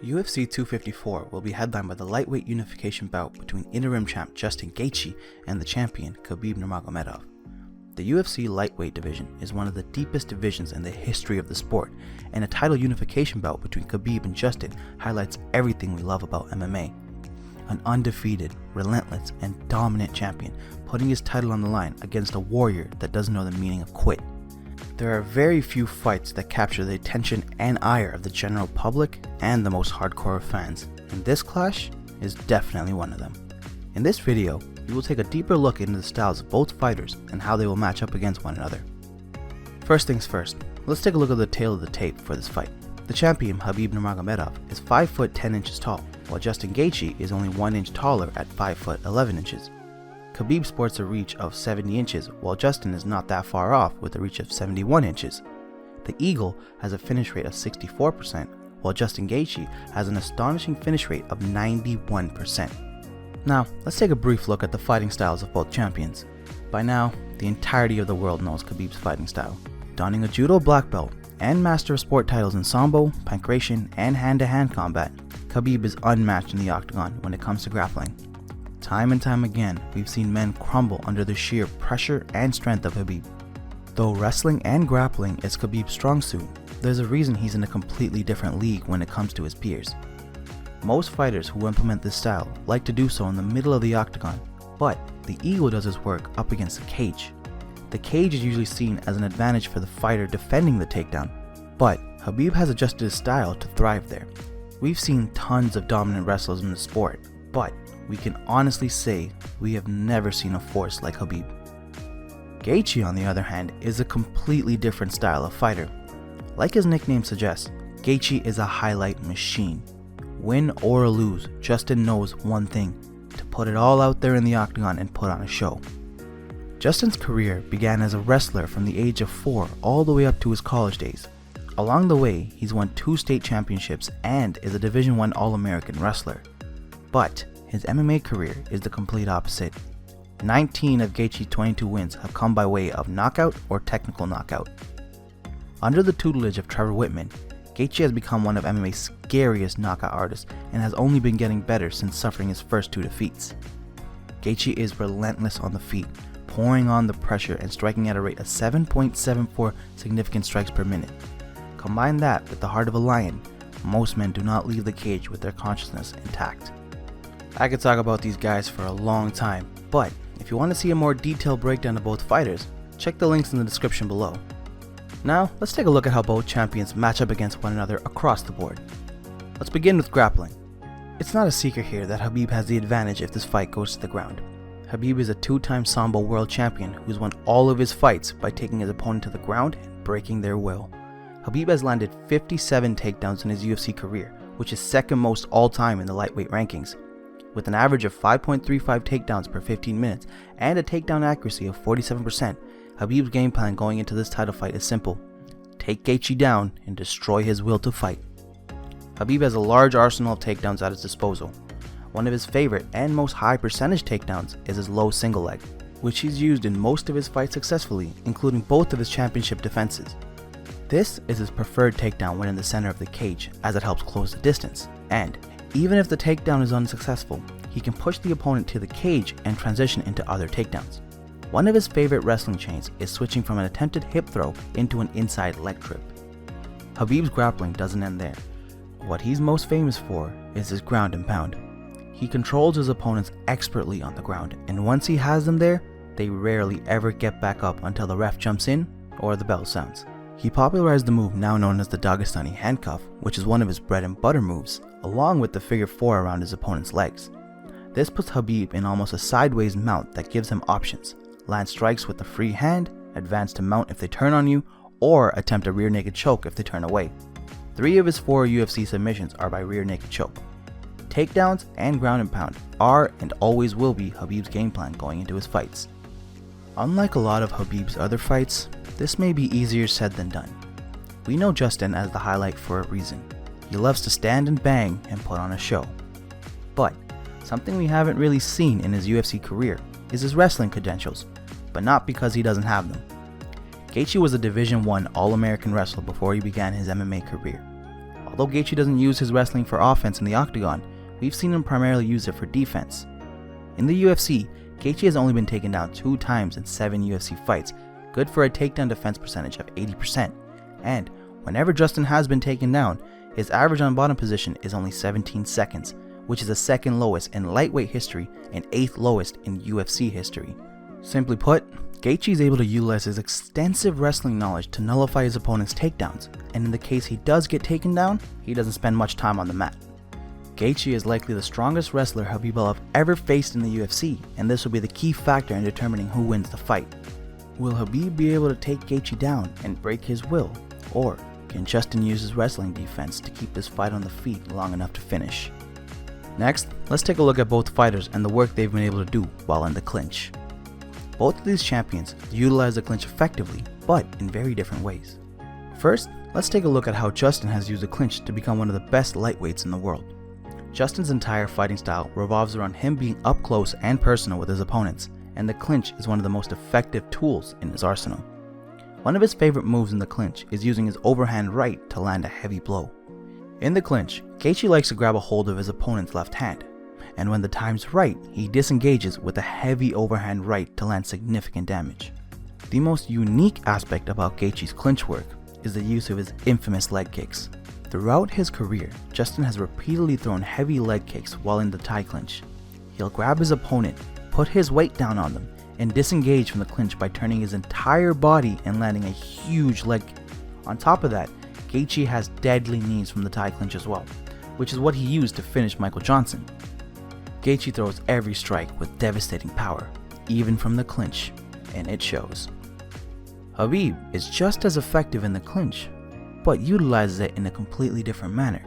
UFC 254 will be headlined by the lightweight unification bout between interim champ Justin Gaethje and the champion Khabib Nurmagomedov. The UFC lightweight division is one of the deepest divisions in the history of the sport, and a title unification bout between Khabib and Justin highlights everything we love about MMA. An undefeated, relentless, and dominant champion putting his title on the line against a warrior that doesn't know the meaning of quit. There are very few fights that capture the attention and ire of the general public and the most hardcore fans, and this clash is definitely one of them. In this video, we will take a deeper look into the styles of both fighters and how they will match up against one another. First things first, let's take a look at the tail of the tape for this fight. The champion Khabib Nurmagomedov is 5 foot 10 inches tall, while Justin Gaethje is only 1 inch taller at 5 foot 11 inches. Khabib sports a reach of 70 inches, while Justin is not that far off with a reach of 71 inches. The Eagle has a finish rate of 64%, while Justin Gaethje has an astonishing finish rate of 91%. Now, let's take a brief look at the fighting styles of both champions. By now, the entirety of the world knows Khabib's fighting style. Donning a judo black belt and master of sport titles in sambo, pankration, and hand-to-hand combat, Khabib is unmatched in the octagon when it comes to grappling. Time and time again, we've seen men crumble under the sheer pressure and strength of Khabib. Though wrestling and grappling is Khabib's strong suit, there's a reason he's in a completely different league when it comes to his peers. Most fighters who implement this style like to do so in the middle of the octagon, but the Eagle does his work up against the cage. The cage is usually seen as an advantage for the fighter defending the takedown, but Khabib has adjusted his style to thrive there. We've seen tons of dominant wrestlers in the sport, but we can honestly say we have never seen a force like Khabib. Gaethje, on the other hand, is a completely different style of fighter. Like his nickname suggests, Gaethje is a highlight machine. Win or lose, Justin knows one thing: to put it all out there in the octagon and put on a show. Justin's career began as a wrestler from the age of 4 all the way up to his college days. Along the way, he's won 2 state championships and is a Division I All-American wrestler. But his MMA career is the complete opposite. 19 of Gaethje's 22 wins have come by way of knockout or technical knockout. Under the tutelage of Trevor Whitman, Gaethje has become one of MMA's scariest knockout artists and has only been getting better since suffering his first 2 defeats. Gaethje is relentless on the feet, pouring on the pressure and striking at a rate of 7.74 significant strikes per minute. Combine that with the heart of a lion, most men do not leave the cage with their consciousness intact. I could talk about these guys for a long time, but if you want to see a more detailed breakdown of both fighters, check the links in the description below. Now, let's take a look at how both champions match up against one another across the board. Let's begin with grappling. It's not a secret here that Khabib has the advantage if this fight goes to the ground. Khabib is a 2-time Sambo world champion who's won all of his fights by taking his opponent to the ground and breaking their will. Khabib has landed 57 takedowns in his UFC career, which is second most all time in the lightweight rankings. With an average of 5.35 takedowns per 15 minutes and a takedown accuracy of 47%, Khabib's game plan going into this title fight is simple: take Gaethje down and destroy his will to fight. Khabib has a large arsenal of takedowns at his disposal. One of his favorite and most high percentage takedowns is his low single leg, which he's used in most of his fights successfully, including both of his championship defenses. This is his preferred takedown when in the center of the cage, as it helps close the distance, and even if the takedown is unsuccessful, he can push the opponent to the cage and transition into other takedowns. One of his favorite wrestling chains is switching from an attempted hip throw into an inside leg trip. Khabib's grappling doesn't end there. What he's most famous for is his ground and pound. He controls his opponents expertly on the ground, and once he has them there, they rarely ever get back up until the ref jumps in or the bell sounds. He popularized the move now known as the Dagestani handcuff, which is one of his bread and butter moves, along with the figure 4 around his opponent's legs. This puts Khabib in almost a sideways mount that gives him options: land strikes with the free hand, advance to mount if they turn on you, or attempt a rear naked choke if they turn away. 3 of his 4 UFC submissions are by rear naked choke. Takedowns and ground and pound are and always will be Khabib's game plan going into his fights. Unlike a lot of Khabib's other fights, this may be easier said than done. We know Justin as the highlight for a reason. He loves to stand and bang and put on a show. But something we haven't really seen in his UFC career is his wrestling credentials, but not because he doesn't have them. Gaethje was a Division I All-American wrestler before he began his MMA career. Although Gaethje doesn't use his wrestling for offense in the octagon, we've seen him primarily use it for defense. In the UFC, Gaethje has only been taken down 2 times in 7 UFC fights, good for a takedown defense percentage of 80%, and whenever Justin has been taken down, his average on bottom position is only 17 seconds, which is the 2nd lowest in lightweight history and 8th lowest in UFC history. Simply put, Gaethje is able to utilize his extensive wrestling knowledge to nullify his opponent's takedowns, and in the case he does get taken down, he doesn't spend much time on the mat. Gaethje is likely the strongest wrestler Khabib will have ever faced in the UFC, and this will be the key factor in determining who wins the fight. Will Khabib be able to take Gaethje down and break his will, or can Justin use his wrestling defense to keep this fight on the feet long enough to finish? Next, let's take a look at both fighters and the work they've been able to do while in the clinch. Both of these champions utilize the clinch effectively, but in very different ways. First, let's take a look at how Justin has used the clinch to become one of the best lightweights in the world. Justin's entire fighting style revolves around him being up close and personal with his opponents, and the clinch is one of the most effective tools in his arsenal. One of his favorite moves in the clinch is using his overhand right to land a heavy blow. In the clinch, Gaethje likes to grab a hold of his opponent's left hand, and when the time's right, he disengages with a heavy overhand right to land significant damage. The most unique aspect about Gaethje's clinch work is the use of his infamous leg kicks. Throughout his career, Justin has repeatedly thrown heavy leg kicks while in the tie clinch. He'll grab his opponent, put his weight down on them, and disengage from the clinch by turning his entire body and landing a huge leg kick. On top of that, Gaethje has deadly knees from the tie clinch as well, which is what he used to finish Michael Johnson. Gaethje throws every strike with devastating power, even from the clinch, and it shows. Khabib is just as effective in the clinch, but utilizes it in a completely different manner.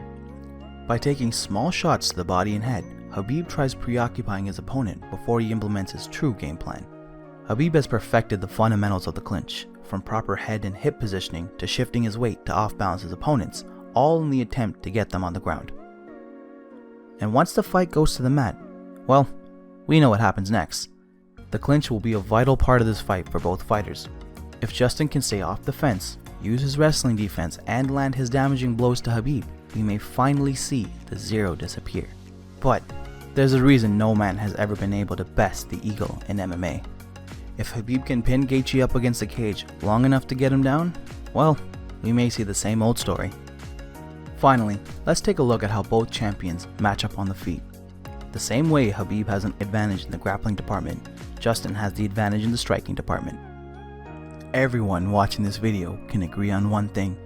By taking small shots to the body and head, Khabib tries preoccupying his opponent before he implements his true game plan. Khabib has perfected the fundamentals of the clinch, from proper head and hip positioning to shifting his weight to off-balance his opponents, all in the attempt to get them on the ground. And once the fight goes to the mat, well, we know what happens next. The clinch will be a vital part of this fight for both fighters. If Justin can stay off the fence, use his wrestling defense, and land his damaging blows to Khabib, we may finally see the zero disappear. But there's a reason no man has ever been able to best the eagle in MMA. If Khabib can pin Gaethje up against the cage long enough to get him down, well, we may see the same old story. Finally, let's take a look at how both champions match up on the feet. The same way Khabib has an advantage in the grappling department, Justin has the advantage in the striking department. Everyone watching this video can agree on one thing.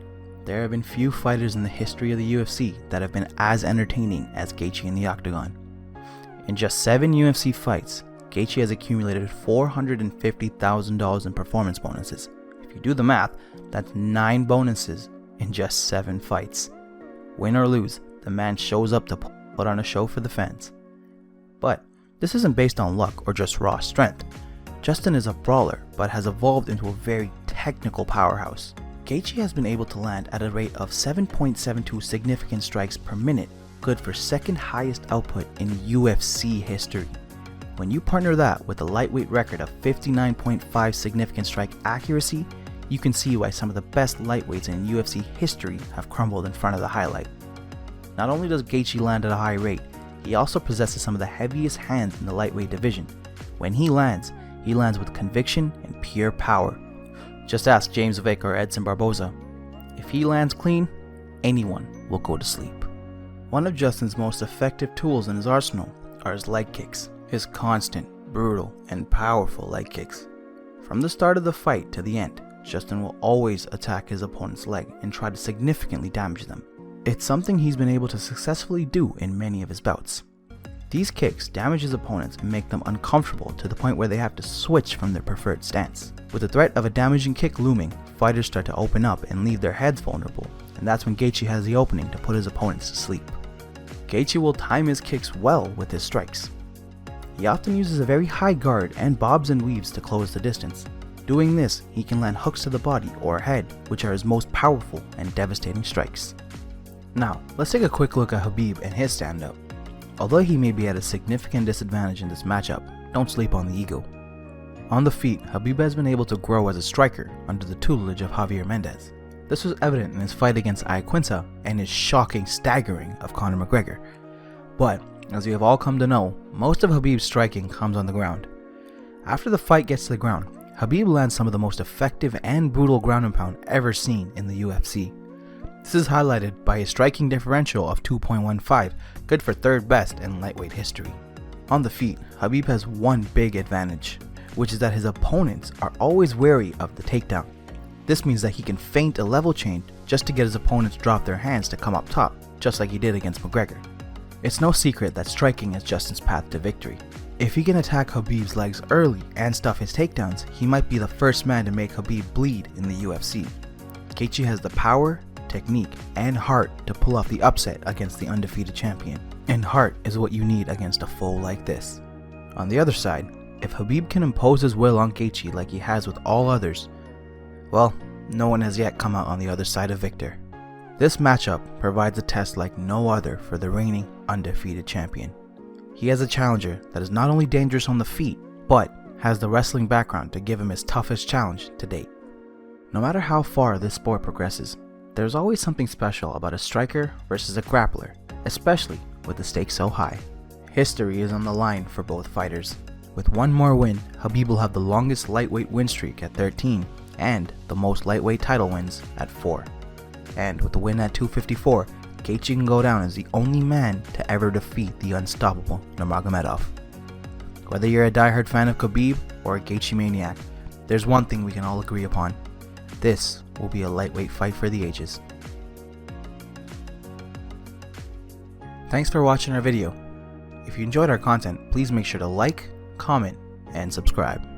There have been few fighters in the history of the UFC that have been as entertaining as Gaethje in the octagon. In just 7 UFC fights, Gaethje has accumulated $450,000 in performance bonuses. If you do the math, that's 9 bonuses in just 7 fights. Win or lose, the man shows up to put on a show for the fans. But this isn't based on luck or just raw strength. Justin is a brawler, but has evolved into a very technical powerhouse. Gaethje has been able to land at a rate of 7.72 significant strikes per minute, good for 2nd highest output in UFC history. When you partner that with a lightweight record of 59.5 significant strike accuracy, you can see why some of the best lightweights in UFC history have crumbled in front of the highlight. Not only does Gaethje land at a high rate, he also possesses some of the heaviest hands in the lightweight division. When he lands with conviction and pure power. Just ask James Vick or Edson Barboza. If he lands clean, anyone will go to sleep. One of Justin's most effective tools in his arsenal are his leg kicks, his constant, brutal, and powerful leg kicks. From the start of the fight to the end, Justin will always attack his opponent's leg and try to significantly damage them. It's something he's been able to successfully do in many of his bouts. These kicks damage his opponents and make them uncomfortable to the point where they have to switch from their preferred stance. With the threat of a damaging kick looming, fighters start to open up and leave their heads vulnerable, and that's when Gaethje has the opening to put his opponents to sleep. Gaethje will time his kicks well with his strikes. He often uses a very high guard and bobs and weaves to close the distance. Doing this, he can land hooks to the body or head, which are his most powerful and devastating strikes. Now, let's take a quick look at Khabib and his stand-up. Although he may be at a significant disadvantage in this matchup, don't sleep on the ego. On the feet, Khabib has been able to grow as a striker under the tutelage of Javier Mendez. This was evident in his fight against Iaquinta and his shocking staggering of Conor McGregor. But, as we have all come to know, most of Khabib's striking comes on the ground. After the fight gets to the ground, Khabib lands some of the most effective and brutal ground and pound ever seen in the UFC. This is highlighted by his striking differential of 2.15, good for third best in lightweight history. On the feet, Khabib has one big advantage, which is that his opponents are always wary of the takedown. This means that he can feint a level change just to get his opponents to drop their hands to come up top, just like he did against McGregor. It's no secret that striking is Justin's path to victory. If he can attack Khabib's legs early and stuff his takedowns, he might be the first man to make Khabib bleed in the UFC. Gaethje has the power, technique, and heart to pull off the upset against the undefeated champion. And heart is what you need against a foe like this. On the other side, if Khabib can impose his will on Gaethje like he has with all others, well, no one has yet come out on the other side a victor. This matchup provides a test like no other for the reigning undefeated champion. He has a challenger that is not only dangerous on the feet, but has the wrestling background to give him his toughest challenge to date. No matter how far this sport progresses, there's always something special about a striker versus a grappler, especially with the stakes so high. History is on the line for both fighters. With one more win, Khabib will have the longest lightweight win streak at 13 and the most lightweight title wins at 4. And with the win at 254, Gaethje can go down as the only man to ever defeat the unstoppable Nurmagomedov. Whether you're a diehard fan of Khabib or a Gaethje maniac, there's one thing we can all agree upon. This will be a lightweight fight for the ages. Thanks for watching our video. If you enjoyed our content, please make sure to like, comment, and subscribe.